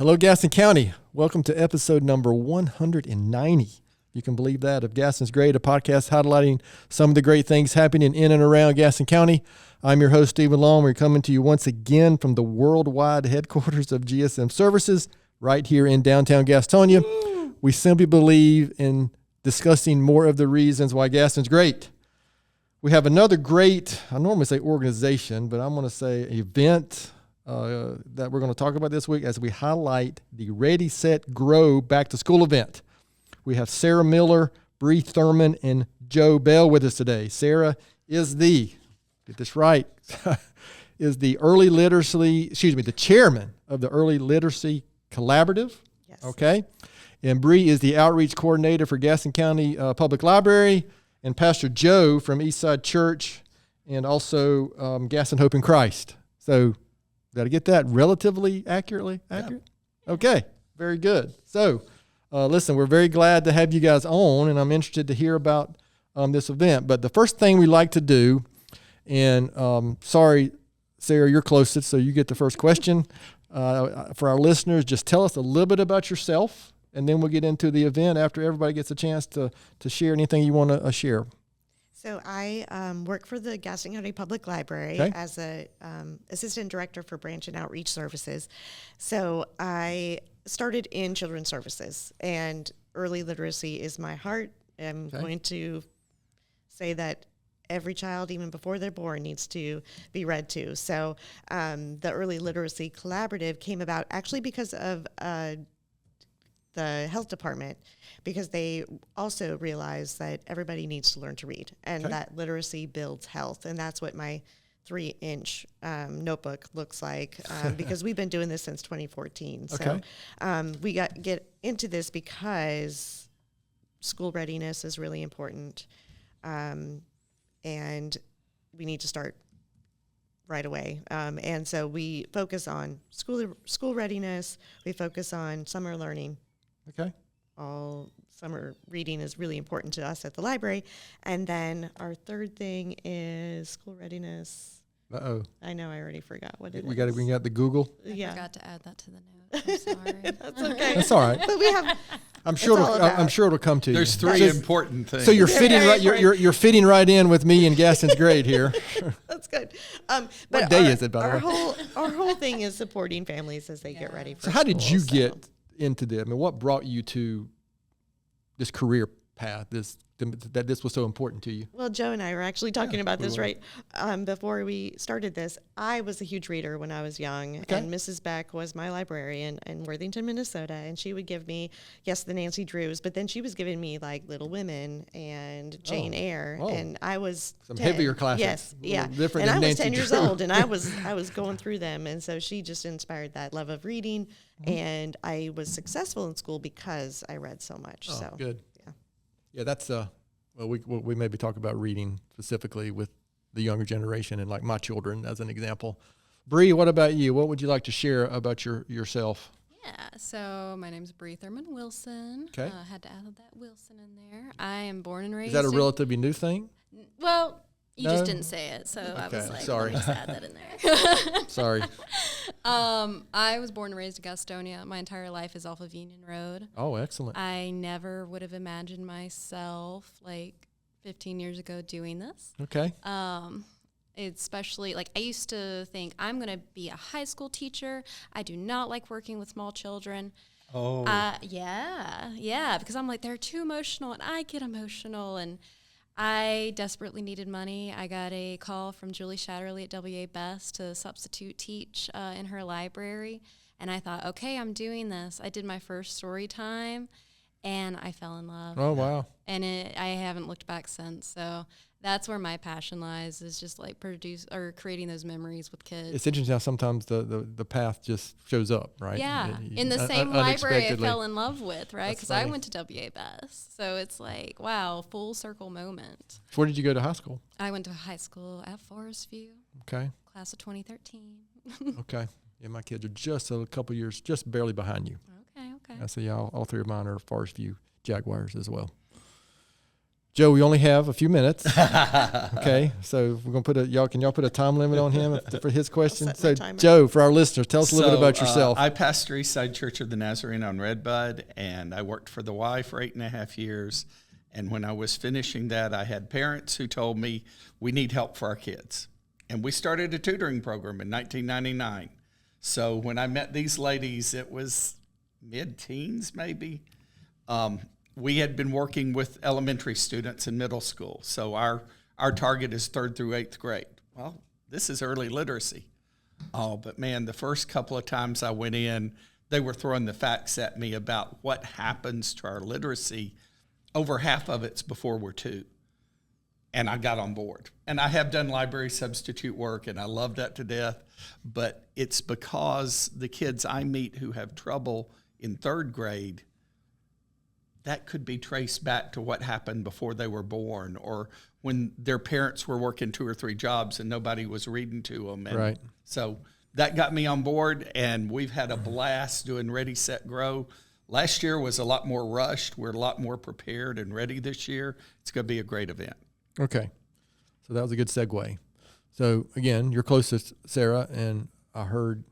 Hello, Gaston County. Welcome to episode number 190. You can believe that, of Gaston's Great, a podcast highlighting some of the great things happening in and around Gaston County. I'm your host, Stephen Long. We're coming to you once again from the worldwide headquarters of GSM Services right here in downtown Gastonia. Woo! We simply believe in discussing more of the reasons why Gaston's great. We have another great, I normally say organization, but I'm going to say event that we're going to talk about this week as we highlight the Ready, Set, Grow Back to School event. We have Sarah Miller, Bree Thurman, and Joe Bell with us today. Sarah is the chairman of the Early Literacy Collaborative. Yes. Okay. And Bree is the outreach coordinator for Gaston County Public Library, and Pastor Joe from Eastside Church, and also Gaston Hope in Christ. So, did I get that relatively accurately? Accurate? Yeah. Okay, very good. So, listen, we're very glad to have you guys on, and I'm interested to hear about this event. But the first thing we like to do, and sorry, Sarah, you're closest, so you get the first question. For our listeners, just tell us a little bit about yourself, and then we'll get into the event after everybody gets a chance to share anything you want to share. So I work for the Gaston County Public Library as a assistant director for branch and outreach services. So I started in children's services, and early literacy is my heart. I'm going to say that every child, even before they're born, needs to be read to. So the Early Literacy Collaborative came about actually because of the health department, because they also realize that everybody needs to learn to read, and that literacy builds health. And that's what my 3-inch notebook looks like, because we've been doing this since 2014. So we get into this because school readiness is really important, and we need to start right away. And so we focus on school readiness. We focus on summer learning. Okay. All summer reading is really important to us at the library. And then our third thing is school readiness. Uh-oh. I know, I already forgot what it is. We got to bring out the Google. I forgot to add that to the note. I'm sorry. That's okay. That's all right. But we have. I'm sure it'll come to you. There's three important things. So you're fitting right. You're fitting right in with me and Gaston's grade here. That's good. But what day is it, by the way? Our whole thing is supporting families as they get ready for school. So how did you get into this? I mean, what brought you to this career path? That this was so important to you? Well, Joe and I were actually talking about this right before we started this. I was a huge reader when I was young, and Mrs. Beck was my librarian in Worthington, Minnesota, and she would give me, the Nancy Drews, but then she was giving me like Little Women and Jane Eyre, and I was some 10. heavier classics. Yes, different. And I was Nancy 10 years Drew. old, and I was going through them, and so she just inspired that love of reading, and I was successful in school because I read so much. Oh, so good. Yeah, that's well, we maybe talk about reading specifically with the younger generation and like my children as an example. Bree, what about you? What would you like to share about yourself? Yeah, so my name's Bree Thurman Wilson. Okay. Had to add that Wilson in there. I am born and raised. Is that a relatively new thing? Well, you No? just didn't say it, so I was like, sorry. Let me just add that in there. Sorry. I was born and raised in Gastonia. My entire life is off of Union Road. Oh, excellent. I never would have imagined myself like 15 years ago doing this. Okay. Especially like I used to think I'm going to be a high school teacher. I do not like working with small children. Oh. Yeah, because I'm like, they're too emotional and I get emotional, and I desperately needed money. I got a call from Julie Shatterly at WA Best to substitute teach in her library. And I thought, okay, I'm doing this. I did my first story time, and I fell in love. Oh, wow. And I haven't looked back since. So that's where my passion lies, is just like creating those memories with kids. It's interesting how sometimes the path just shows up, right? Yeah, in the same library I fell in love with, right? Because I went to WA Best. So it's like, wow, full circle moment. Where did you go to high school? I went to high school at Forest View. Okay. Class of 2013. Okay. Yeah, my kids are just a couple years, just barely behind you. Okay. I see all three of mine are Forest View Jaguars as well. Joe, we only have a few minutes. Okay, so we're gonna can y'all put a time limit on him for his question? So, Joe, for our listeners, tell us a little bit about yourself. I pastor Eastside Church of the Nazarene on Redbud, and I worked for the Y for 8.5 years. And when I was finishing that, I had parents who told me we need help for our kids, and we started a tutoring program in 1999. So when I met these ladies, it was mid-teens maybe. We had been working with elementary students in middle school. So our target is 3rd through 8th grade. Well, this is early literacy. Oh, but man, the first couple of times I went in, they were throwing the facts at me about what happens to our literacy. Over half of it's before we're 2. And I got on board. And I have done library substitute work, and I love that to death. But it's because the kids I meet who have trouble in 3rd grade, that could be traced back to what happened before they were born, or when their parents were working 2 or 3 jobs and nobody was reading to them. And right. So that got me on board, and we've had a blast doing Ready, Set, Grow. Last year was a lot more rushed. We're a lot more prepared and ready this year. It's going to be a great event. Okay. So that was a good segue. So, again, you're closest, Sarah, and I heard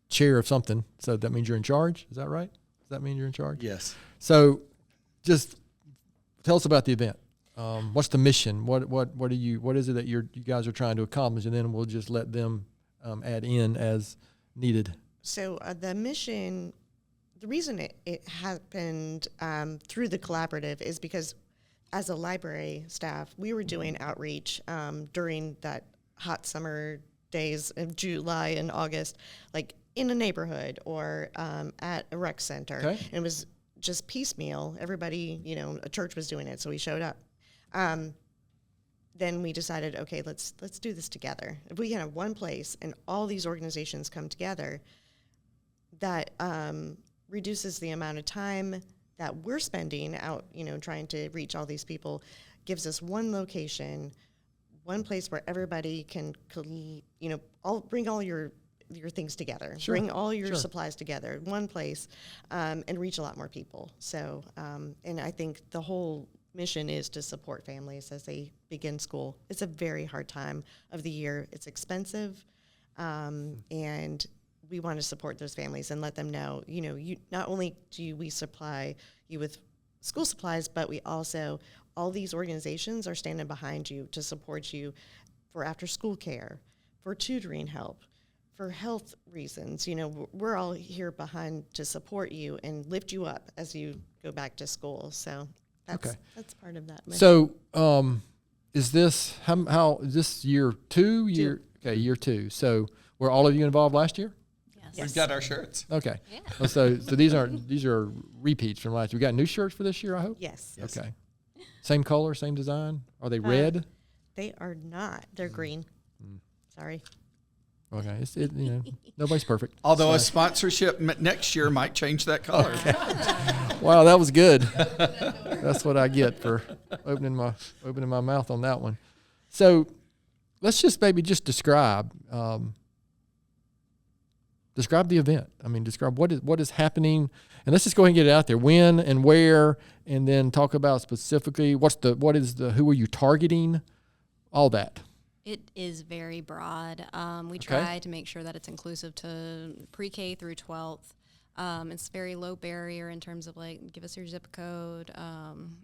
chair of something. So that means you're in charge? Is that right? Does that mean you're in charge? Yes. So just tell us about the event. What's the mission? What is it that you guys are trying to accomplish? And then we'll just let them add in as needed. So the mission, the reason it happened through the collaborative is because as a library staff, we were doing outreach during that hot summer days of July and August, like in a neighborhood or at a rec center. Okay. And it was just piecemeal. Everybody, a church was doing it, so we showed up. Then we decided, okay, let's do this together. If we can have one place and all these organizations come together, that reduces the amount of time that we're spending out, trying to reach all these people, gives us one location, one place where everybody can, bring all your things together, sure. Bring all your sure. supplies together, one place, and reach a lot more people. So, and I think the whole mission is to support families as they begin school. It's a very hard time of the year. It's expensive, and we want to support those families and let them know, you not only do we supply you with school supplies, but we also, all these organizations are standing behind you to support you for after school care, for tutoring help, for health reasons. We're all here behind to support you and lift you up as you go back to school. So that's part of that mission. So is this, how is this year 2? Year 2. So were all of you involved last year? Yes. We've got our shirts. Okay. Yeah. Well, so these are repeats from last year. We got new shirts for this year, I hope? Yes. Okay. Same color, same design? Are they red? They are not. They're green. Sorry. Okay. Nobody's perfect. Although a sponsorship next year might change that color. Wow, that was good. That's what I get for opening my mouth on that one. So let's just maybe describe the event. I mean, describe what is happening, and let's just go ahead and get it out there. When and where, and then talk about specifically who are you targeting, all that. It is very broad. We try to make sure that it's inclusive to pre-K through 12th. It's very low barrier in terms of give us your zip code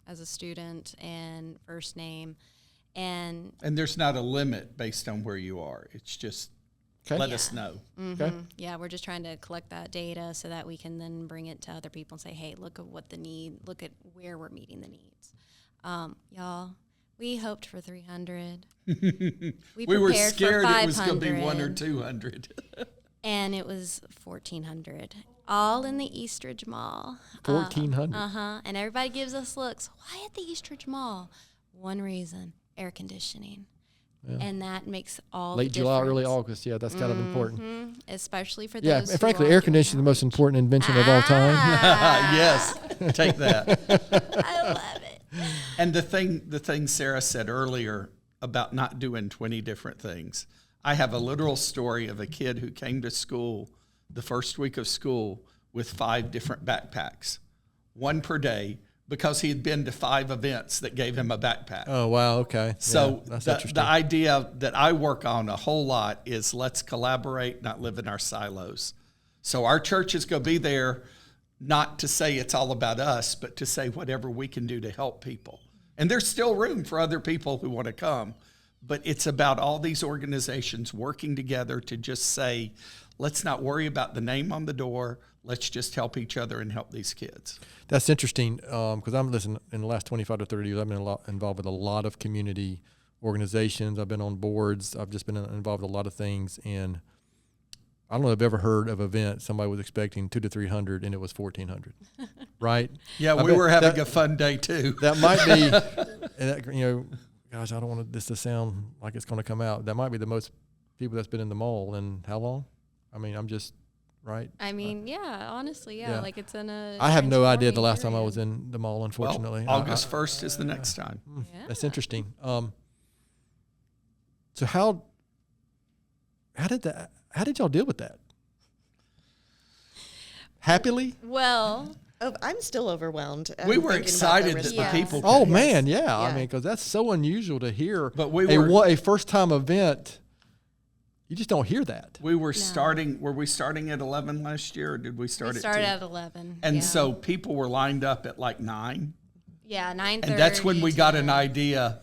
as a student and first name. And there's not a limit based on where you are. It's just let us know. Mm-hmm. Okay. Yeah, we're just trying to collect that data so that we can then bring it to other people and say, hey, look at look at where we're meeting the needs. Y'all, we hoped for 300. We were scared it was going to be 100 or 200. And it was 1,400, all in the Eastridge Mall. 1,400. And everybody gives us looks. Why at the Eastridge Mall? One reason: air conditioning. Yeah. And that makes all late the July, difference. early August. Yeah, that's kind of important. Especially for those. Yeah, and frankly, air conditioning is the most important invention of all time. Yes, take that. I love it. And the thing Sarah said earlier about not doing 20 different things. I have a literal story of a kid who came to school the first week of school with 5 different backpacks, one per day, because he had been to 5 events that gave him a backpack. Oh, wow. Okay. So that's the interesting. idea that I work on a whole lot is let's collaborate, not live in our silos. So our church is going to be there not to say it's all about us, but to say whatever we can do to help people. And there's still room for other people who want to come. But it's about all these organizations working together to just say, let's not worry about the name on the door. Let's just help each other and help these kids. That's interesting because I'm listening in the last 25 to 30 years. I've been involved with a lot of community organizations. I've been on boards. I've just been involved with a lot of things. And I don't know if I've ever heard of an event somebody was expecting 200 to 300 and it was 1,400, right? Yeah, we were having a fun day too. That might be, gosh, I don't want this to sound like it's going to come out. That might be the most people that's been in the mall in how long? I mean, I'm just, right? I mean, yeah, honestly, yeah. Like it's in a. I have no idea the last period. time I was in the mall, unfortunately. Well, August 1st is the next time. Yeah. That's interesting. So how did y'all deal with that? Happily? Well, I'm still overwhelmed. We were thinking excited about that Yes. the people. Oh came. man, yeah. Yeah. I mean, because that's so unusual to hear. But we were a first time event. You just don't hear that. we were starting. Were we starting at 11 last year, or did we start we at started 2? at 11. And yeah. so people were lined up at like 9, Yeah, 9:30. and that's when we got an idea.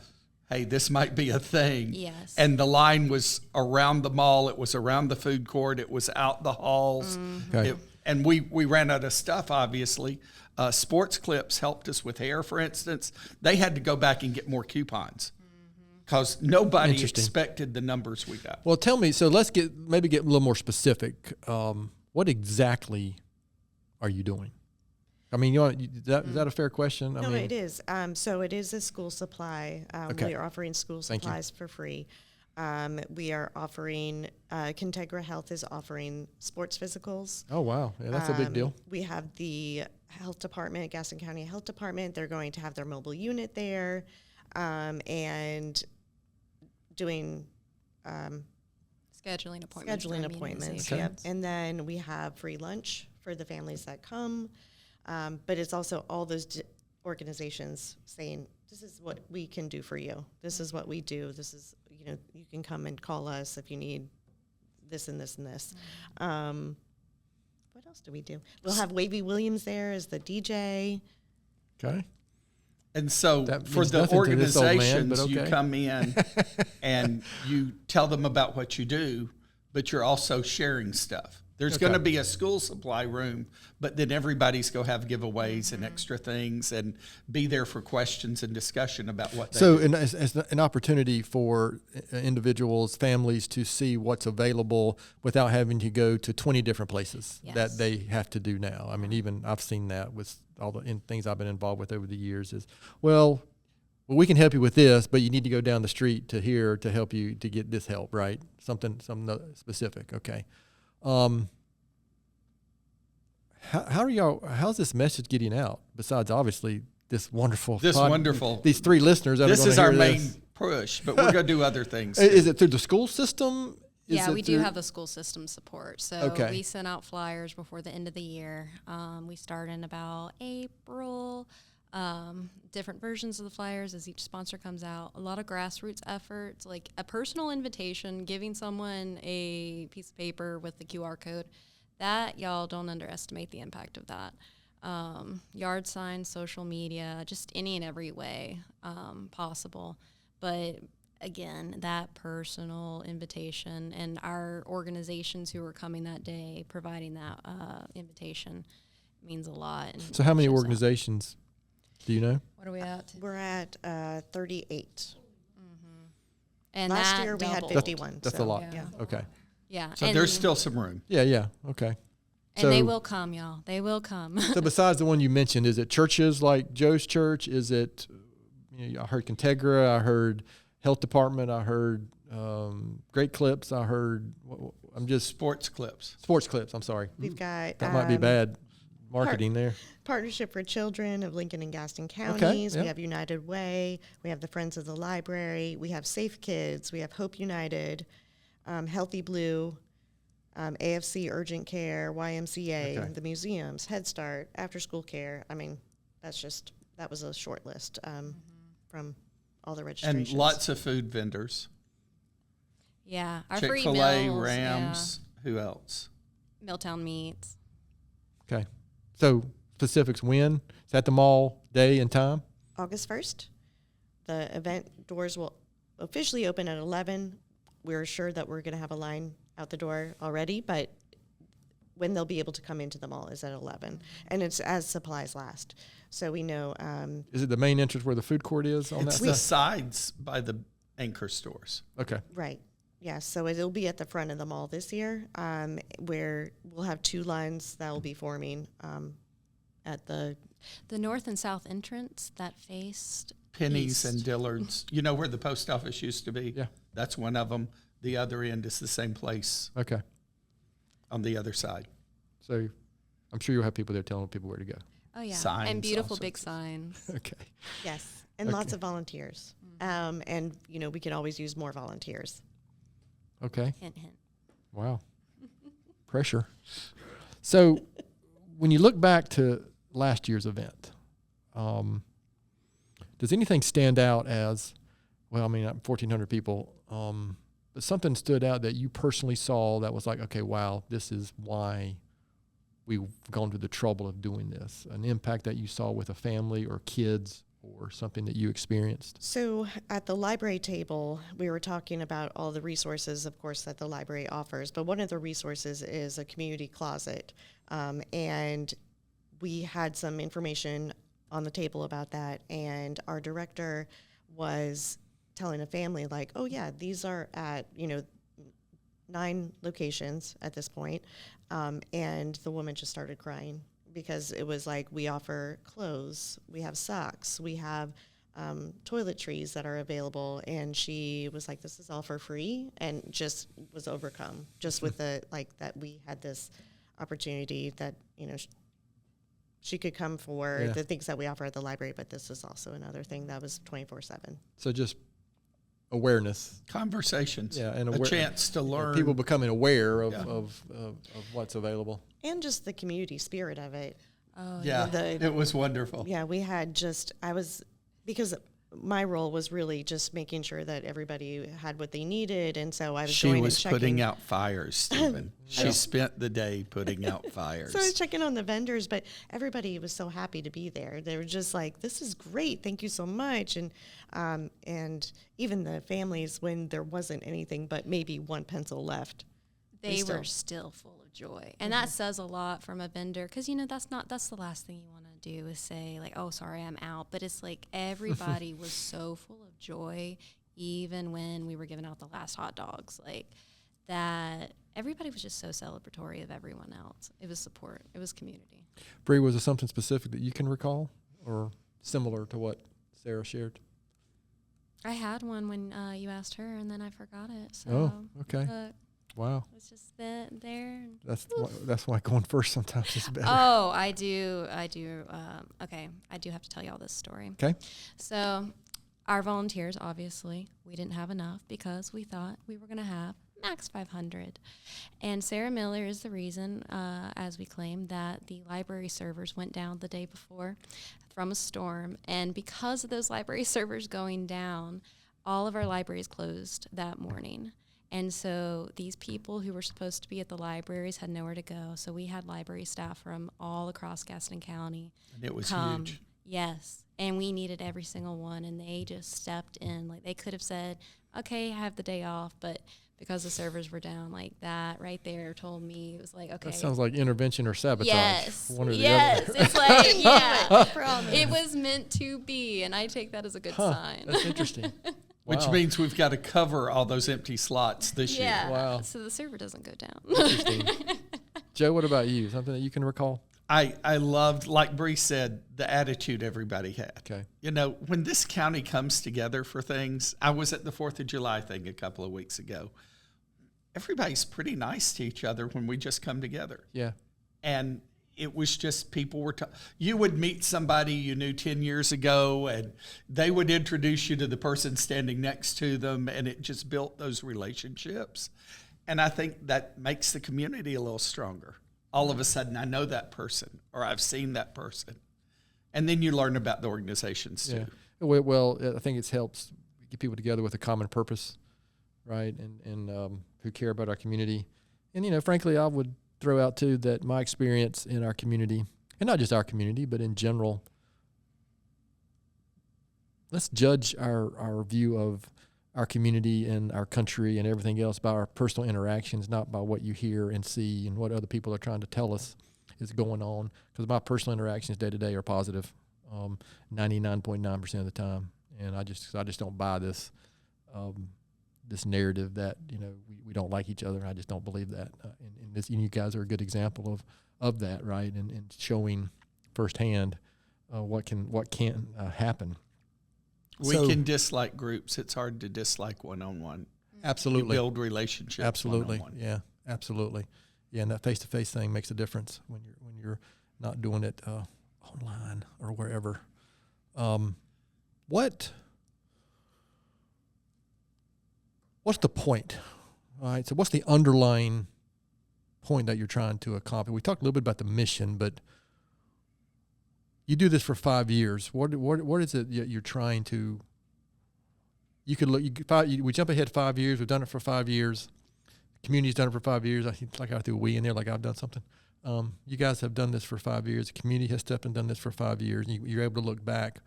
Hey, this might be a thing. Yes. And the line was around the mall. It was around the food court. It was out the halls. Okay. And we ran out of stuff, obviously. Sports Clips helped us with hair, for instance. They had to go back and get more coupons because nobody Interesting. expected the numbers we got. Well, tell me. So let's get a little more specific. What exactly are you doing? I mean, is that a fair question? No, it is. So it is a school supply. Okay. We are offering school Thank you. supplies for free. We are offering, Contegra Health is offering sports physicals. Oh wow, yeah, that's a big deal. We have the health department, Gaston County Health Department. They're going to have their mobile unit there, and doing scheduling appointments. for appointments. Okay. Yep. And then we have free lunch for the families that come. But it's also all those organizations saying, this is what we can do for you. This is what we do. This is, you can come and call us if you need this and this and this. What else do we do? We'll have Wavy Williams there as the DJ. Okay. And so That for means the nothing to this old man, organizations, but you okay. come in and you tell them about what you do, but you're also sharing stuff. There's going to be a school supply room, but then everybody's going to have giveaways and extra things and be there for questions and discussion about what they do. So as an opportunity for individuals, families to see what's available without having to go to 20 different places Yes. that they have to do now. I mean, even I've seen that with all the things I've been involved with over the years is, well, we can help you with this, but you need to go down the street to here to help you to get this help, right? Something specific. Okay. How's this message getting out besides obviously these 3 listeners that This are is gonna our hear main this? push, but we're going to do other things. Is it through the school system? Yeah, we do have the school system support. So Okay. we sent out flyers before the end of the year. We start in about April. Different versions of the flyers as each sponsor comes out. A lot of grassroots efforts, like a personal invitation, giving someone a piece of paper with the QR code. That, y'all don't underestimate the impact of that. Yard signs, social media, just any and every way possible. But again, that personal invitation and our organizations who are coming that day providing that invitation means a lot. And So how many shows up. organizations do you know? What are we at? We're at 38. And Last that year we had doubled. 51. That's so, a lot. Yeah. Okay. Yeah. So and, there's still some room. Yeah. Okay. and they will come, y'all. They will come. So besides the one you mentioned, is it churches like Joe's Church? Is it, I heard Contegra, I heard Health Department, I heard Great Clips, I heard, Sports Clips. Sports Clips, I'm sorry. We've got That might be bad marketing there. Partnership for Children of Lincoln and Gaston Okay, Counties. yep. We have United Way. We have the Friends of the Library. We have Safe Kids. We have Hope United, Healthy Blue, AFC Urgent Care, YMCA, Okay. the museums, Head Start, After School Care. I mean, that's just that was a short list from all the registrations. And lots of food vendors. Yeah, our free Chick-fil-A, meals, Rams, who else? Milltown Meats. Okay. So specifics when? Is that the mall day and time? August 1st. The event doors will officially open at 11. We're sure that we're going to have a line out the door already, but when they'll be able to come into the mall is at 11. And it's as supplies last. So we know. Is it the main entrance where the food court is on It's that the side? sides by the anchor stores. Okay. Right. Yeah, so it'll be at the front of the mall this year, where we'll have 2 lines that will be forming at the north and south entrance that faced Penny's east. and Dillard's. You know where the post office used to be? Yeah. That's one of them. The other end is the same place Okay. on the other side. So I'm sure you'll have people there telling people where to go. Oh yeah, Signs, and beautiful all big sorts of- signs. Okay. yes, and Okay. lots of volunteers. And we could always use more volunteers. Okay. Hint, hint. Wow. Pressure. So when you look back to last year's event, does anything stand out as, well, I mean, 1,400 people, but something stood out that you personally saw that was like, okay, wow, this is why we've gone to the trouble of doing this? An impact that you saw with a family or kids or something that you experienced? So at the library table, we were talking about all the resources, of course, that the library offers. But one of the resources is a community closet. And we had some information on the table about that. And our director was telling a family, like, oh, yeah, these are at, 9 locations at this point. And the woman just started crying, because it was like, we offer clothes, we have socks, we have toiletries that are available. And she was like, this is all for free, and just was overcome just with the, like, that we had this opportunity that, she could come for the things that we offer at the library, but this is also another thing that was 24/7. So just awareness. Conversations. Yeah, and a chance to learn. People becoming aware of, Yeah. of what's available. And just the community spirit of it. Oh Yeah, The- it was wonderful. Yeah, we had because my role was really just making sure that everybody had what they needed, and so I was She going was and checking. putting out fires, Stephen. She spent the day putting out fires. So I was checking on the vendors, but everybody was so happy to be there. They were just like, "This is great, thank you so much," and even the families, when there wasn't anything but maybe one pencil left, They were still full of joy. And that says a lot from a vendor, because, that's the last thing you want to do is say, like, oh, sorry, I'm out. But it's like everybody was so full of joy, even when we were giving out the last hot dogs, like that. Everybody was just so celebratory of everyone else. It was support. It was community. Bree, was there something specific that you can recall or similar to what Sarah shared? I had one when you asked her, and then I forgot it. So, Oh, okay. but Wow. it was just there. And That's why going first sometimes is better. Oh, I do. Okay, I do have to tell you all this story. Okay. So our volunteers, obviously, we didn't have enough because we thought we were going to have max 500. And Sarah Miller is the reason, as we claim, that the library servers went down the day before from a storm. And because of those library servers going down, all of our libraries closed that morning. And so these people who were supposed to be at the libraries had nowhere to go. So we had library staff from all across Gaston County. And it was come. huge. Yes. And we needed every single one. And they just stepped in. Like, they could have said, okay, I have the day off. But because the servers were down, like, that right there told me, it was like, okay. That sounds like intervention or sabatage. Yes. One or the Yes. other. It's like, yeah. It was meant to be. And I take that as a good sign. That's interesting. Which Wow. means we've got to cover all those empty slots this year. Yeah. Wow. So the server doesn't go down. Interesting. Joe, what about you? Something that you can recall? I loved, like Bree said, the attitude everybody had. Okay. When this county comes together for things, I was at the 4th of July thing a couple of weeks ago. Everybody's pretty nice to each other when we just come together. Yeah. And it was just people were you would meet somebody you knew 10 years ago, and they would introduce you to the person standing next to them, and it just built those relationships. And I think that makes the community a little stronger. All of a sudden, I know that person, or I've seen that person. And then you learn about the organizations too. Yeah. Well, I think it helps get people together with a common purpose, right? And who care about our community. And, frankly, I would throw out too that my experience in our community, and not just our community, but in general, let's judge our view of our community and our country and everything else by our personal interactions, not by what you hear and see and what other people are trying to tell us is going on. Because my personal interactions day to day are positive, 99.9% of the time, and I just don't buy this this narrative that we don't like each other. I just don't believe that. And this, you guys are a good example of that, right? And showing firsthand what can happen. We can dislike groups. It's hard to dislike one-on-one. Absolutely. You build relationships. Absolutely. One-on-one. Yeah, absolutely. Yeah, and that face-to-face thing makes a difference when you're not doing it online or wherever. What's the point? All right. So what's the underlying point that you're trying to accomplish? We talked a little bit about the mission, but you do this for 5 years. What is it you're trying to? You could look. We jump ahead 5 years. We've done it for 5 years. The community's done it for 5 years. I threw we in there like I've done something. You guys have done this for 5 years. The community has stepped and done this for 5 years. You're able to look back.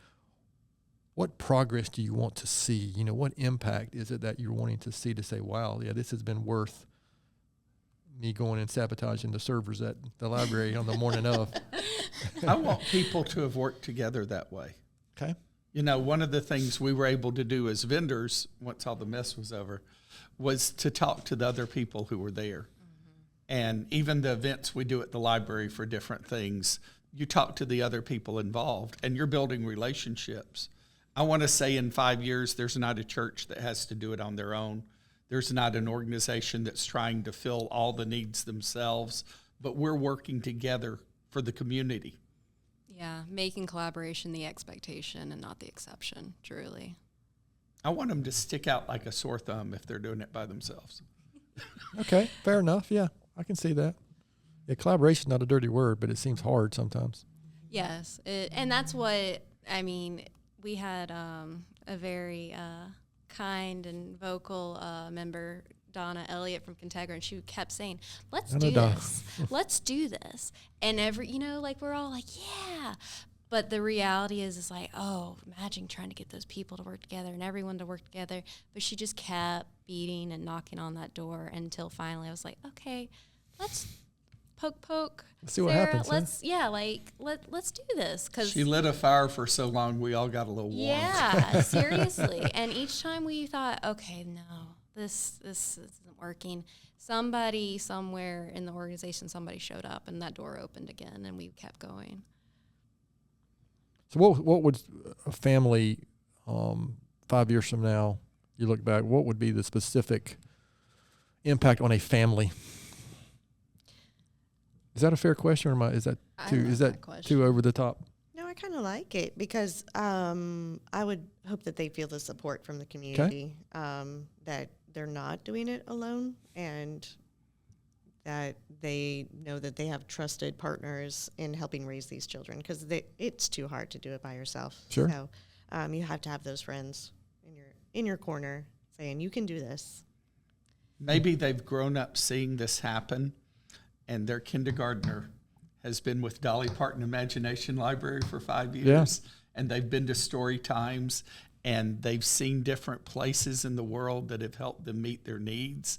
What progress do you want to see? What impact is it that you're wanting to see to say, wow, yeah, this has been worth me going and sabotaging the servers at the library on the morning of? I want people to have worked together that way. Okay. One of the things we were able to do as vendors, once all the mess was over, was to talk to the other people who were there. Mm-hmm. And even the events we do at the library for different things, you talk to the other people involved, and you're building relationships. I want to say in 5 years, there's not a church that has to do it on their own. There's not an organization that's trying to fill all the needs themselves, but we're working together for the community. Yeah, making collaboration the expectation and not the exception, truly. I want them to stick out like a sore thumb if they're doing it by themselves. Okay, fair enough. Yeah, I can see that. Yeah, collaboration is not a dirty word, but it seems hard sometimes. Yes, and that's what, we had a very kind and vocal member, Donna Elliott from Contegra, and she kept saying, let's do this. Let's do this. And we're all like, yeah. But the reality is like, oh, imagine trying to get those people to work together and everyone to work together. But she just kept beating and knocking on that door until finally I was like, okay, let's poke. Let's see what happens. Let's let's do this. 'Cause she lit a fire for so long we all got a little warm. Yeah, seriously. And each time we thought, okay, no, this isn't working. Somebody somewhere in the organization, somebody showed up and that door opened again and we kept going. So what would a family 5 years from now, you look back, what would be the specific impact on a family? Is that a fair question, or is that too over the top? No, I kind of like it because I would hope that they feel the support from the community, that they're not doing it alone, and that they know that they have trusted partners in helping raise these children, because it's too hard to do it by yourself. Sure. So you have to have those friends in your corner saying, you can do this. Maybe they've grown up seeing this happen, and their kindergartner has been with Dolly Parton Imagination Library for 5 years, and they've been to story times, and they've seen different places in the world that have helped them meet their needs.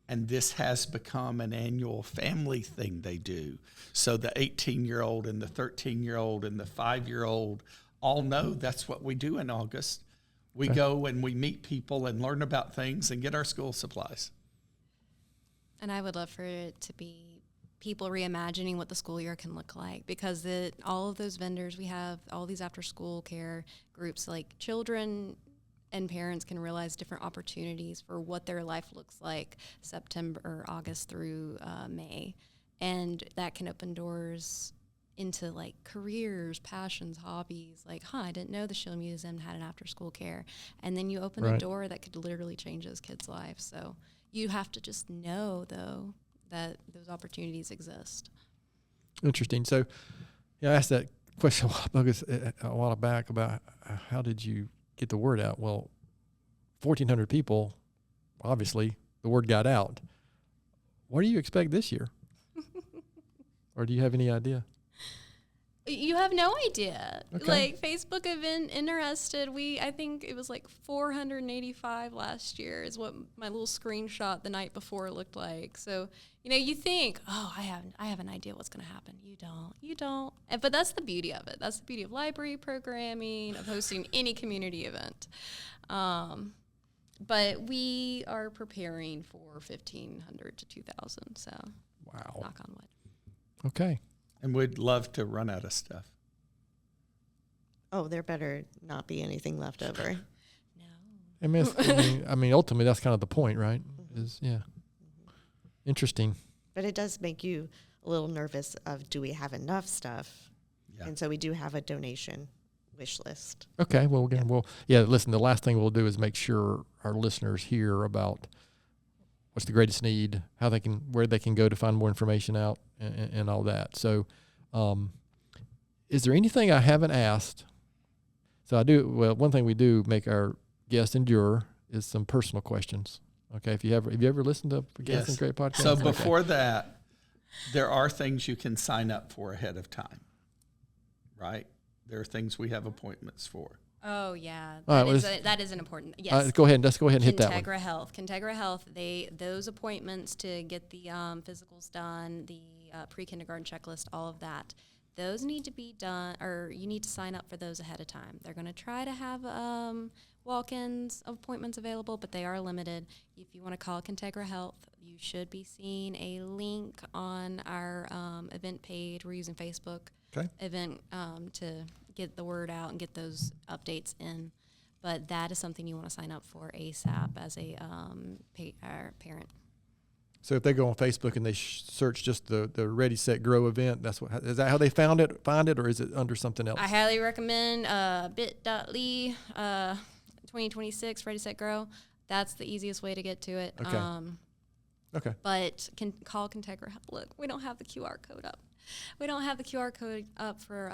And this has become an annual family thing they do. So the 18-year-old and the 13-year-old and the 5-year-old all know that's what we do in August. We go and we meet people and learn about things and get our school supplies. And I would love for it to be people reimagining what the school year can look like, because all of those vendors, we have all these after-school care groups, like children and parents can realize different opportunities for what their life looks like September or August through May. And that can open doors into like careers, passions, hobbies. Like, I didn't know the Shield Museum had an after-school care. And then you open a door that could literally change those kids' lives. So you have to just know, though, that those opportunities exist. Interesting. So, I asked that question a while back about how did you get the word out? Well, 1,400 people, obviously, the word got out. What do you expect this year? Or do you have any idea? You have no idea. Okay. Like, Facebook have been interested. I think it was like 485 last year is what my little screenshot the night before looked like. So, you think, oh, I have an idea what's going to happen. You don't. But that's the beauty of it. That's the beauty of library programming, of hosting any community event. But we are preparing for 1,500 to 2,000. So, wow. Knock on wood. Okay. And we'd love to run out of stuff. Oh, there better not be anything left over. No. I mean, ultimately, that's kind of the point, right? Interesting. But it does make you a little nervous of, do we have enough stuff? Yeah. And so we do have a donation wish list. Okay. Well, again, listen, the last thing we'll do is make sure our listeners hear about what's the greatest need, where they can go to find more information out and all that. So, is there anything I haven't asked? So one thing we do make our guests endure is some personal questions. Okay. Have you ever listened to Gaston's Great Podcast? So before that, there are things you can sign up for ahead of time, right? There are things we have appointments for. Oh yeah, All right, that is an important. Yes, let's go ahead and hit that one. Contegra Health. Those appointments to get the physicals done, the pre-kindergarten checklist, all of that. Those need to be done, or you need to sign up for those ahead of time. They're going to try to have walk-ins appointments available, but they are limited. If you want to call Contegra Health, you should be seeing a link on our event page. We're using Facebook event to get the word out and get those updates in. But that is something you want to sign up for ASAP as a parent. So if they go on Facebook and they search just the Ready, Set, Grow event, is that how they find it, or is it under something else? I highly recommend bit.ly 2026 Ready, Set, Grow. That's the easiest way to get to it. Okay. But call Contegra. Look, we don't have the QR code up. We don't have the QR code up for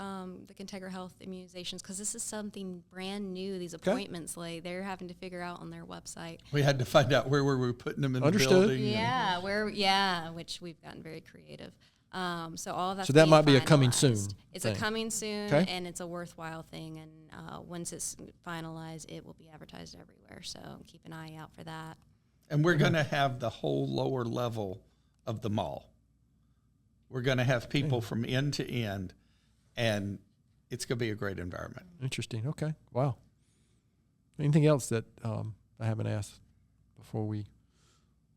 the Contegra Health immunizations because this is something brand new. These appointments, like they're having to figure out on their website. We had to find out where we were putting them in the building. Yeah, which we've gotten very creative. So all of that. So that might be a coming soon. It's a coming soon, and it's a worthwhile thing. And once it's finalized, it will be advertised everywhere. So keep an eye out for that. And we're going to have the whole lower level of the mall. We're going to have people from end to end, and it's going to be a great environment. Interesting. Okay. Wow. Anything else that I haven't asked before we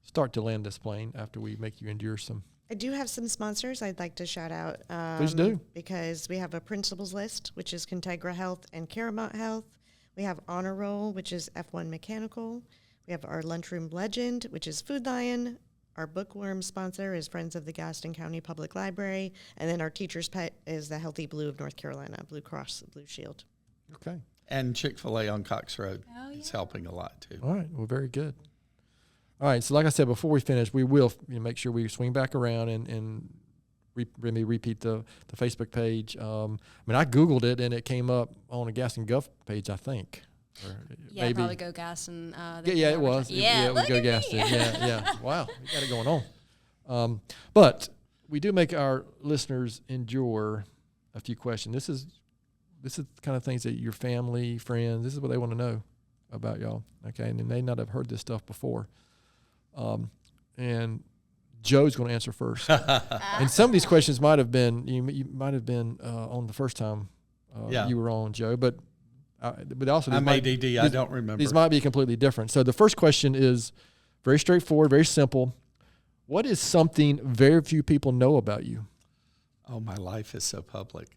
start to land this plane after we make you endure some? I do have some sponsors I'd like to shout out. Please do. Because we have a principals list, which is Contegra Health and Caramount Health. We have Honor Roll, which is F1 Mechanical. We have our Lunchroom Legend, which is Food Lion. Our bookworm sponsor is Friends of the Gaston County Public Library. And then our teacher's pet is the Healthy Blue of North Carolina, Blue Cross Blue Shield. Okay. And Chick-fil-A on Cox Road is helping a lot, too. All right. Well, very good. All right. So like I said, before we finish, we will make sure we swing back around and repeat the Facebook page. I Googled it, and it came up on a Gaston Gov page, I think. Yeah, probably Go Gaston. It was. It was Go Gaston. Yeah. Wow, we got it going on. But we do make our listeners endure a few questions. This is the kind of things that your family, friends, this is what they want to know about y'all. Okay, and they may not have heard this stuff before. And Joe's going to answer first. And some of these questions might have been you might have been on the first time you were on, Joe, but also I'm ADD. I don't remember. These might be completely different. So the first question is very straightforward, very simple. What is something very few people know about you? Oh, my life is so public.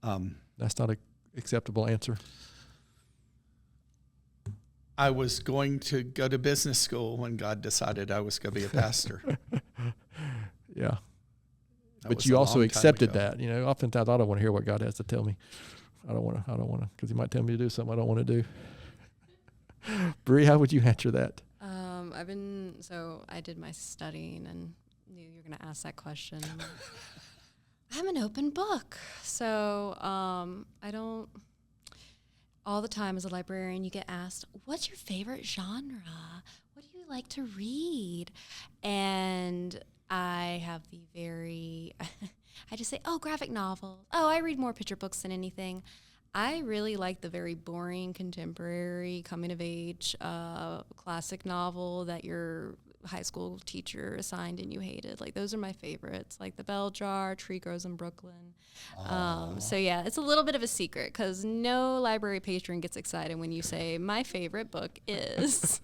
That's not an acceptable answer. I was going to go to business school when God decided I was going to be a pastor. Yeah. But you also accepted that. Oftentimes I don't want to hear what God has to tell me. I don't want to, because he might tell me to do something I don't want to do. Bree, how would you answer that? I did my studying and knew you were going to ask that question. I'm an open book. So I don't, all the time as a librarian, you get asked, what's your favorite genre? What do you like to read? And I have the very, I just say, oh, graphic novels. Oh, I read more picture books than anything. I really like the very boring, contemporary, coming-of-age, classic novel that your high school teacher assigned and you hated. Like, those are my favorites, like The Bell Jar, Tree Grows in Brooklyn. So, yeah, it's a little bit of a secret because no library patron gets excited when you say, my favorite book is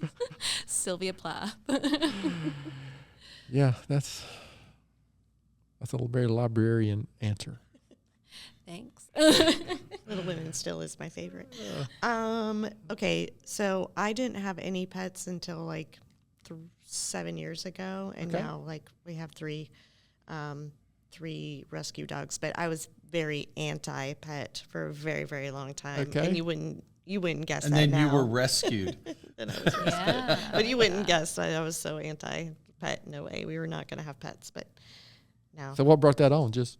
Sylvia Plath. Yeah, that's a very librarian answer. Thanks. Little Women still is my favorite. Okay, so I didn't have any pets until like 7 years ago, and now like we have three rescue dogs. But I was very anti-pet for a very, very long time, and you wouldn't guess and that. And then now. you were rescued. Then I was rescued. Yeah. But you wouldn't guess that I was so anti-pet. No way, we were not going to have pets. But now, So what brought that on? Just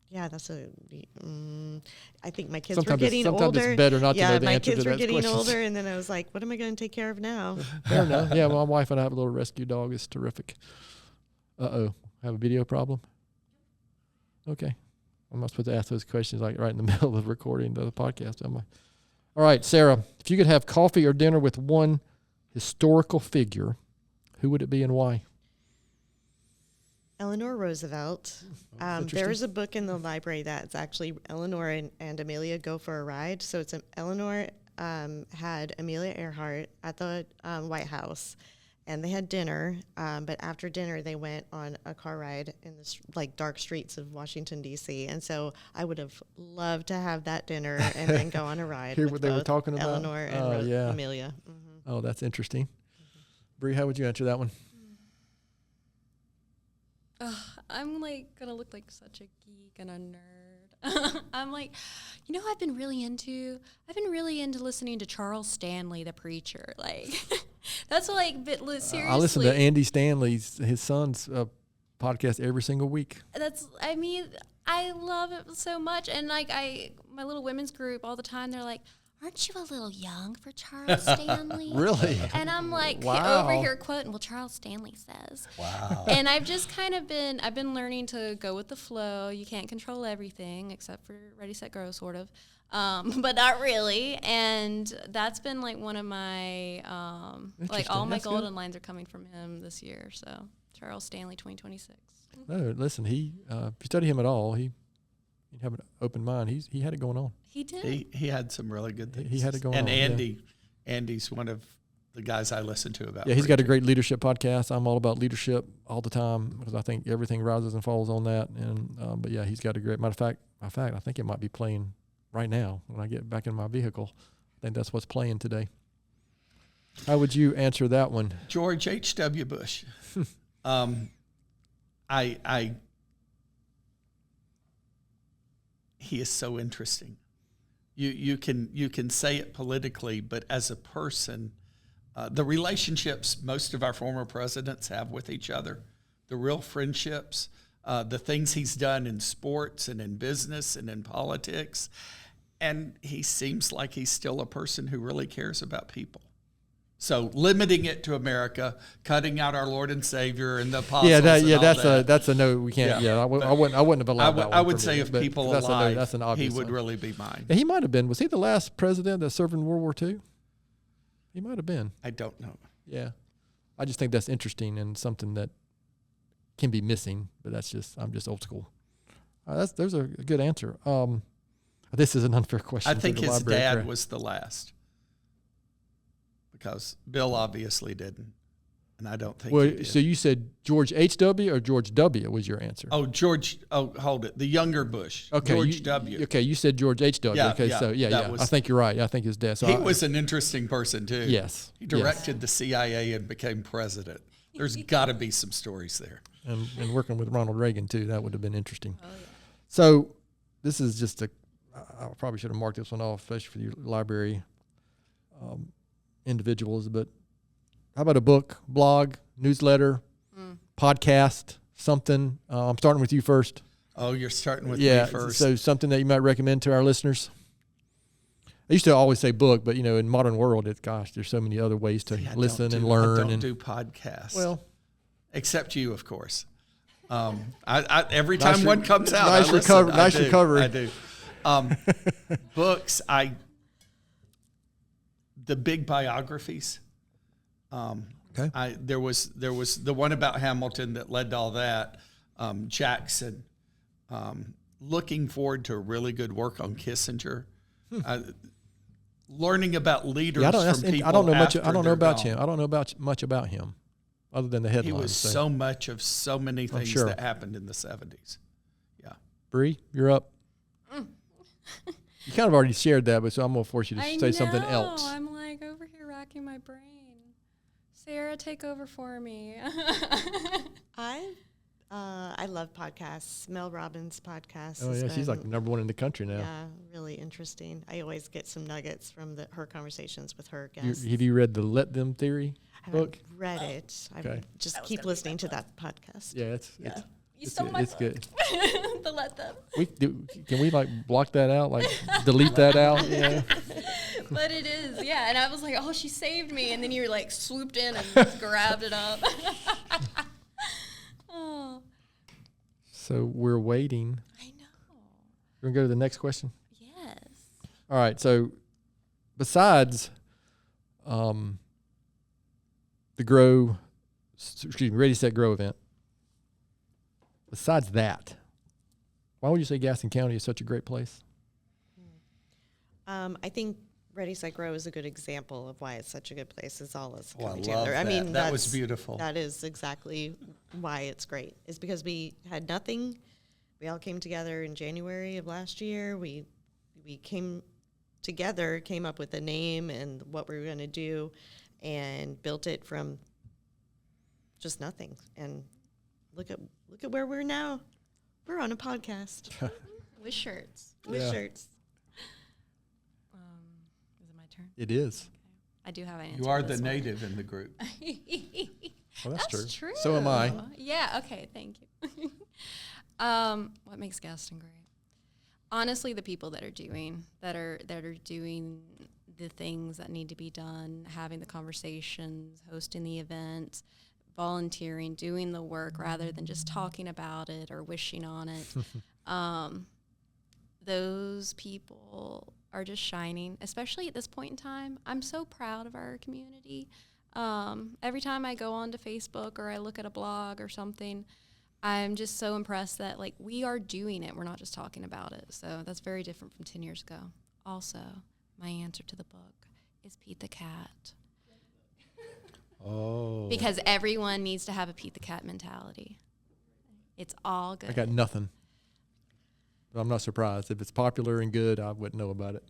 yeah, that's I think my kids sometimes were getting older. Sometimes it's better not to know the my answer kids to were that getting question. older, and then I was like, what am I going to take care of now? Fair enough. Yeah, well, my wife and I have a little rescue dog. It's terrific. Have a video problem? Okay. I'm not supposed to ask those questions like right in the middle of recording the podcast, am I? All right, Sarah, if you could have coffee or dinner with one historical figure, who would it be and why? Eleanor Roosevelt. There's a book in the library that's actually Eleanor and Amelia Go for a Ride. So it's Eleanor had Amelia Earhart at the White House, and they had dinner. But after dinner, they went on a car ride in the dark streets of Washington, D.C. And so I would have loved to have that dinner and then go on a ride. Hear with what they were both talking about? Eleanor and Yeah. Amelia. Mm-hmm. Oh, that's interesting. Bree, how would you answer that one? I'm like gonna look like such a geek and a nerd. I'm like, I've been really into listening to Charles Stanley, the preacher. Like, that's seriously. I listen to Andy Stanley's, his son's podcast every single week. I love it so much. And my little women's group all the time, they're like, aren't you a little young for Charles Stanley? Really? And I'm like, Wow. over here quoting, well, Charles Stanley says. Wow. And I've just I've been learning to go with the flow. You can't control everything except for Ready, Set, Go, sort of. But not really. And that's been one of my, all my golden lines are coming from him this year. So Charles Stanley 2026. No, listen, if you study him at all, you have an open mind. He had it going on. He did. He had some really good things. He had it going and on. Andy's one of the guys I listen to about. Yeah, he's got a great leadership podcast. I'm all about leadership all the time because I think everything rises and falls on that. And but yeah, he's got a great matter of fact, I think it might be playing right now when I get back in my vehicle. I think that's what's playing today. How would you answer that one? George H.W. Bush. He is so interesting. You can say it politically, but as a person, the relationships most of our former presidents have with each other, the real friendships, the things he's done in sports and in business and in politics, and he seems like he's still a person who really cares about people. So limiting it to America, cutting out our Lord and Savior and the apostles. That's a no. We can't. Yeah, I wouldn't have allowed that one. I would for say me, if but people that's alive, that's an obvious he would one. really be mine. Yeah, he might have been. Was he the last president that served in World War II? He might have been. I don't know. Yeah, I just think that's interesting and something that can be missing. But I'm just old school. There's a good answer. This is an unfair question. I think his dad correct? was the last. Because Bill obviously didn't, and I don't think he did. So you said George H.W. or George W. was your answer? Oh, George. Oh, hold it. The younger Bush. Okay, George W. Okay, you said George H.W. Yeah, okay, yeah, so yeah. I think you're right. I think his dad. So He was an interesting person too. Yes. He directed the CIA and became president. There's got to be some stories there. And working with Ronald Reagan too, that would have been interesting. Oh, yeah. So this is just I probably should have marked this one off, especially for your library individuals, but how about a book, blog, newsletter, podcast, something. I'm starting with you first. Oh, you're starting with me first. So something that you might recommend to our listeners. I used to always say book, but in modern world, there's so many other ways to listen and learn. I don't do podcasts. Well, except you, of course. I every time one comes out, nice recovery. I do. Books, the big biographies. Okay. There was the one about Hamilton that led to all that. Jackson. Looking forward to a really good work on Kissinger. Learning about leaders from people. I don't know much. after I don't know they're about gone. him. I don't know much about him, other than the headlines. He was so much of so many things sure. that happened in the 70s. Yeah. Bree, you're up. You kind of already shared that, but so I'm gonna force you to say something else. I'm like over here racking my brain. Sarah, take over for me. I love podcasts. Mel Robbins' podcast. Oh yeah, she's like number one in the country now. Yeah, really interesting. I always get some nuggets from her conversations with her guests. Have you read the Let Them Theory book? I haven't read it. Okay. I just keep listening to that podcast. Yeah, it's You stole my book. good. The Let Them. Can we block that out? Delete that out? Yeah. But it is, yeah. And I was like, oh, she saved me. And then you swooped in and just grabbed it up. Oh. So we're waiting. I know. We're going to go to the next question? Yes. All right. So besides the Ready, Set, Grow event, besides that, why would you say Gaston County is such a great place? I think Ready, Set, Grow is a good example of why it's such a good place. It's all us Oh, I coming love together. that. I mean, That was beautiful. That is exactly why it's great. It's because we had nothing. We all came together in January of last year. We came together, came up with a name and what we were going to do, and built it from just nothing. And look at where we're now. We're on a podcast With shirts. with shirts. Is it my turn? It is. I do have an answer. You are for the this one. native in the group. Well, that's true. So am I. Yeah, okay, thank you. What makes Gaston great? Honestly, the people that are doing the things that need to be done, having the conversations, hosting the events, volunteering, doing the work rather than just talking about it or wishing on it. Those people are just shining, especially at this point in time. I'm so proud of our community. Every time I go onto Facebook or I look at a blog or something, I'm just so impressed that we are doing it. We're not just talking about it. So that's very different from 10 years ago. Also, my answer to the book is Pete the Cat. Oh. Because everyone needs to have a Pete the Cat mentality. It's all good. I got nothing. But I'm not surprised. If it's popular and good, I wouldn't know about it.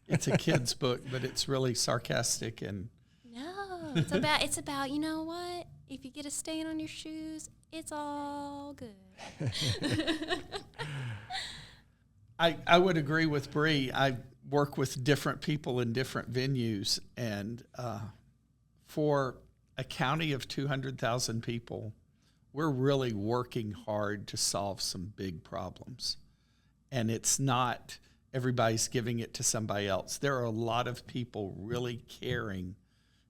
It's a kid's book, but it's really sarcastic and No, it's about, you know what? If you get a stain on your shoes, it's all good. I would agree with Bree. I work with different people in different venues, and for a county of 200,000 people, we're really working hard to solve some big problems. And it's not everybody's giving it to somebody else. There are a lot of people really caring,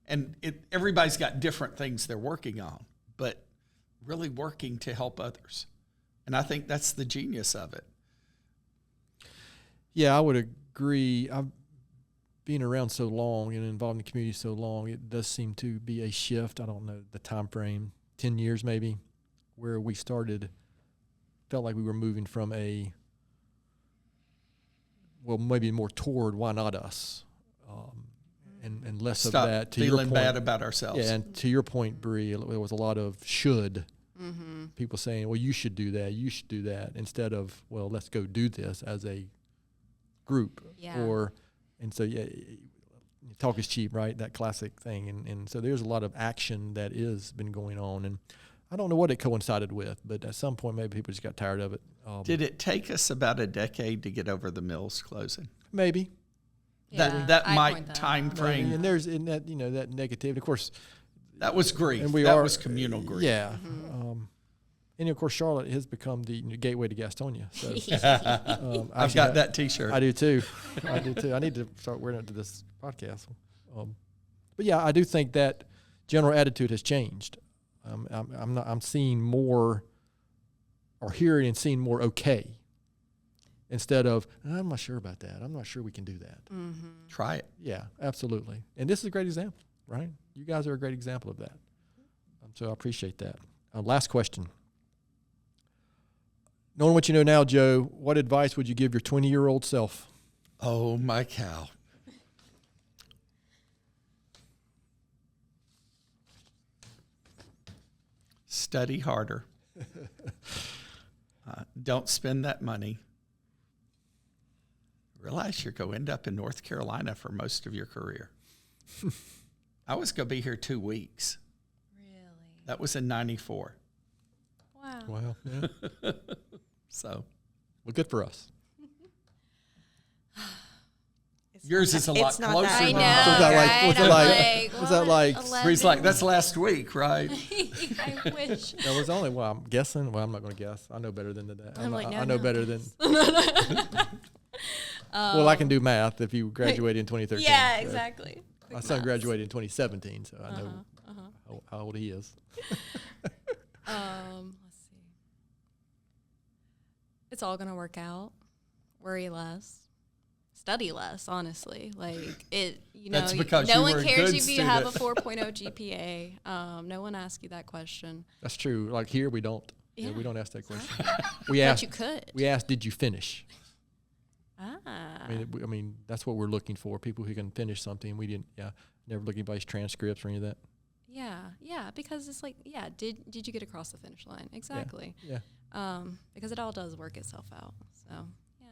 and everybody's got different things they're working on, but really working to help others. And I think that's the genius of it. Yeah, I would agree. I've been around so long and involved in the community so long, it does seem to be a shift. I don't know the time frame, 10 years maybe, where we felt like we were moving from maybe more toward why not us, and less Stop of that. To your feeling point, bad about ourselves. Yeah, and to your point, Bree, there was a lot of should. Mm-hmm. People saying, well, you should do that, instead of, well, let's go do this as a group. Yeah. And so, talk is cheap, right? That classic thing. And so there's a lot of action that is been going on. And I don't know what it coincided with, but at some point, maybe people just got tired of it. Did it take us about a decade to get over the mills closing? Maybe. Yeah, That I might point that time out. frame. And there's in that, that negativity. Of course, That was grief. and That was communal grief. Yeah. Mm-hmm. And of course, Charlotte has become the gateway to Gastonia. So I've got that T-shirt. I do too. I do too. I need to start wearing it to this podcast. But yeah, I do think that general attitude has changed. I'm seeing more, or hearing and seeing more okay, instead of I'm not sure about that. I'm not sure we can do that. Mm-hmm. Try it. Yeah, absolutely. And this is a great example, right? You guys are a great example of that. So I appreciate that. Last question. Knowing what you know now, Joe, what advice would you give your 20-year-old self? Oh, my cow. Study harder. Don't spend that money. Realize you're going to end up in North Carolina for most of your career. I was going to be here 2 weeks. Really? That was in 94. Wow. Wow. Yeah. So, Well, good for us. yours is a lot it's not closer. that I than know, mine. Was that like- right? was that I'm like- was that what, like- 11? Bree's like, that's last week, right? I wish. That was only, well, I'm guessing. Well, I'm not going to guess. I know better than that. I'm like, no, I know no, better than. Well, I can do math if you graduated in 2013. Yeah, so. exactly. My Quick son maths. graduated in 2017, so I know how old he is. Let's see. It's all gonna work out. Worry less. Study less, honestly. Like it, That's because no you one were a cares good if you have a student. 4.0 GPA. No one asks you that question. That's true. Like here, we don't. Yeah. We don't ask that question. We But ask. you could. We ask, did you finish? Ah. I mean, that's what we're looking for. People who can finish something. We didn't. Yeah. Never look at anybody's transcripts or any of that. Yeah, because it's like, did you get across the finish line? Exactly. Yeah. Because it all does work itself out. So, yeah.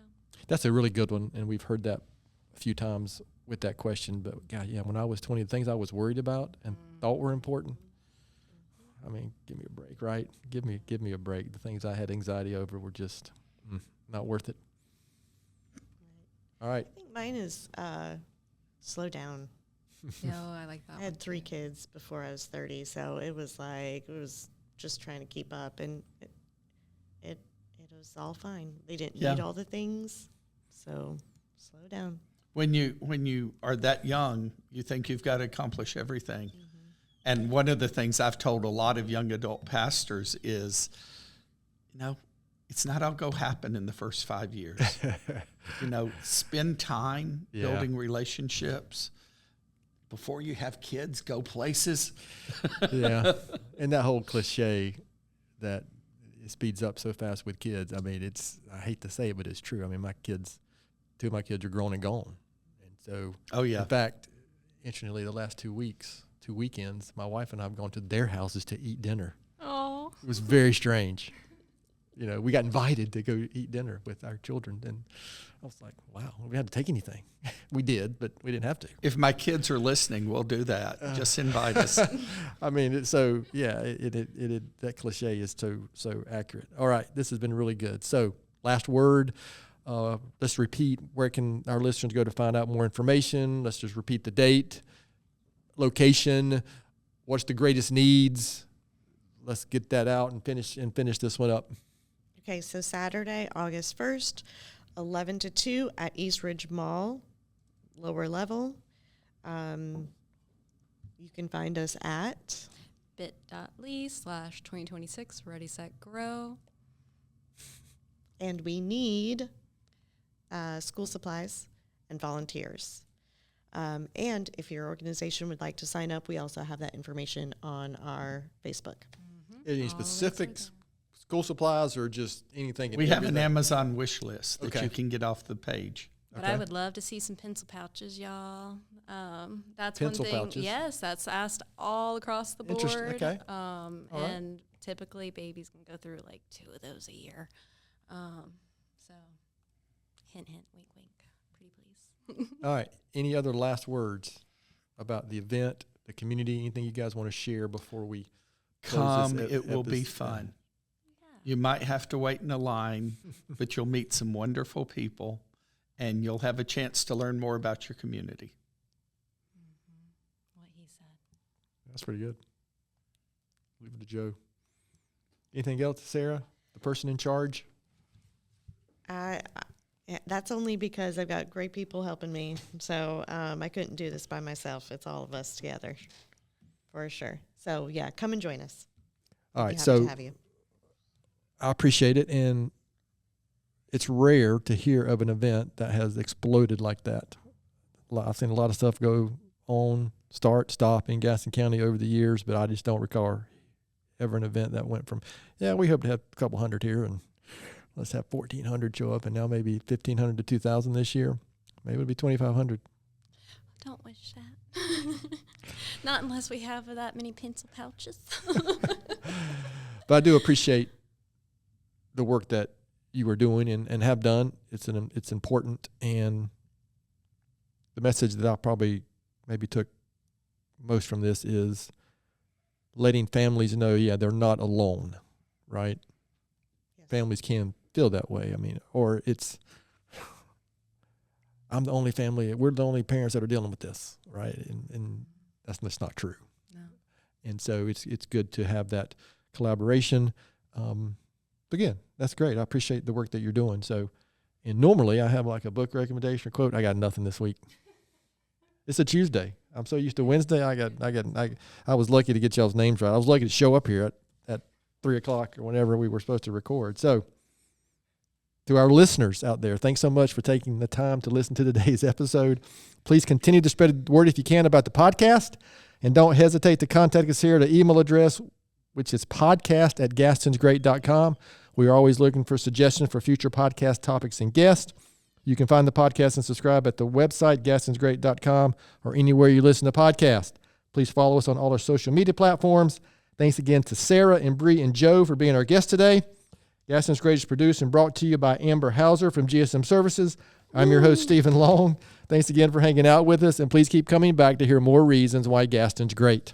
That's a really good one, and we've heard that a few times with that question. But God, yeah, when I was 20, the things I was worried about and thought were important. I mean, give me a break, right? Give me a break. The things I had anxiety over were just not worth it. All right. I think mine is slow down. No, I like that I one. had 3 kids before I was 30, so it was just trying to keep up, and it was all fine. They didn't need all the things, so slow down. When you are that young, you think you've got to accomplish everything. Mm-hmm. And one of the things I've told a lot of young adult pastors is, it's not all go happen in the first 5 years. Spend time building relationships. Before you have kids, go places. Yeah. And that whole cliche that it speeds up so fast with kids. I mean, I hate to say it, but it's true. I mean, 2 of my kids are grown and gone. And so, in fact, interestingly, the last 2 weekends, my wife and I have gone to their houses to eat dinner. Oh. It was very strange. We got invited to go eat dinner with our children, and I was like, wow, we had to take anything. We did, but we didn't have to. If my kids are listening, we'll do that. Just invite us. I mean, that cliche is so accurate. All right, this has been really good. So, last word. Let's repeat. Where can our listeners go to find out more information? Let's just repeat the date, location, what's the greatest needs. Let's get that out and finish this one up. Okay, so Saturday, August 1st, 11 to 2 at East Ridge Mall, lower level. You can find us at bit.ly/2026 Ready Set Grow. And we need school supplies and volunteers. And if your organization would like to sign up, we also have that information on our Facebook. Any specific school supplies or just anything? We have an Amazon wish list that Okay. you can get off the page. But I would love to see some pencil pouches, y'all. That's Pencil one thing. pouches? Yes, that's asked all across the board. Interesting. Okay. And right. typically babies can go through like 2 of those a year. So hint, hint, wink, wink. Pretty please. All right. Any other last words about the event, the community, anything you guys want to share before we close Come, this it will be fun. Yeah. You might have to wait in a line, but you'll meet some wonderful people, and you'll have a chance to learn more about your community. What he said. That's pretty good. Leave it to Joe. Anything else, Sarah, the person in charge? That's only because I've got great people helping me. So I couldn't do this by myself. It's all of us together, for sure. So yeah, come and join us. All right, Happy so to have you. I appreciate it, and it's rare to hear of an event that has exploded like that. I've seen a lot of stuff go on, stop in Gaston County over the years, but I just don't recall ever an event that went from, we hope to have a couple hundred here, and let's have 1,400 show up, and now maybe 1,500 to 2,000 this year. Maybe it'll be 2,500. Don't wish that. Not unless we have that many pencil pouches. But I do appreciate the work that you are doing and have done. It's important, and the message that I probably maybe took most from this is letting families know, they're not alone, right? Yes. Families can feel that way. I mean, or it's, I'm the only family, we're the only parents that are dealing with this, right? And that's not true. No. And so it's good to have that collaboration. Again, that's great. I appreciate the work that you're doing. So, and normally I have like a book recommendation or quote. I got nothing this week. It's a Tuesday. I'm so used to Wednesday. I was lucky to get y'all's names right. I was lucky to show up here at 3:00 or whenever we were supposed to record. So, to our listeners out there, thanks so much for taking the time to listen to today's episode. Please continue to spread the word if you can about the podcast, and don't hesitate to contact us here at the email address, which is podcast@gastonsgreat.com. We are always looking for suggestions for future podcast topics and guests. You can find the podcast and subscribe at the website, gastonsgreat.com, or anywhere you listen to podcasts. Please follow us on all our social media platforms. Thanks again to Sarah and Bree and Joe for being our guests today. Gaston's Great is produced and brought to you by Amber Hauser from GSM Services. I'm your host, Stephen Long. Thanks again for hanging out with us, and please keep coming back to hear more reasons why Gaston's great.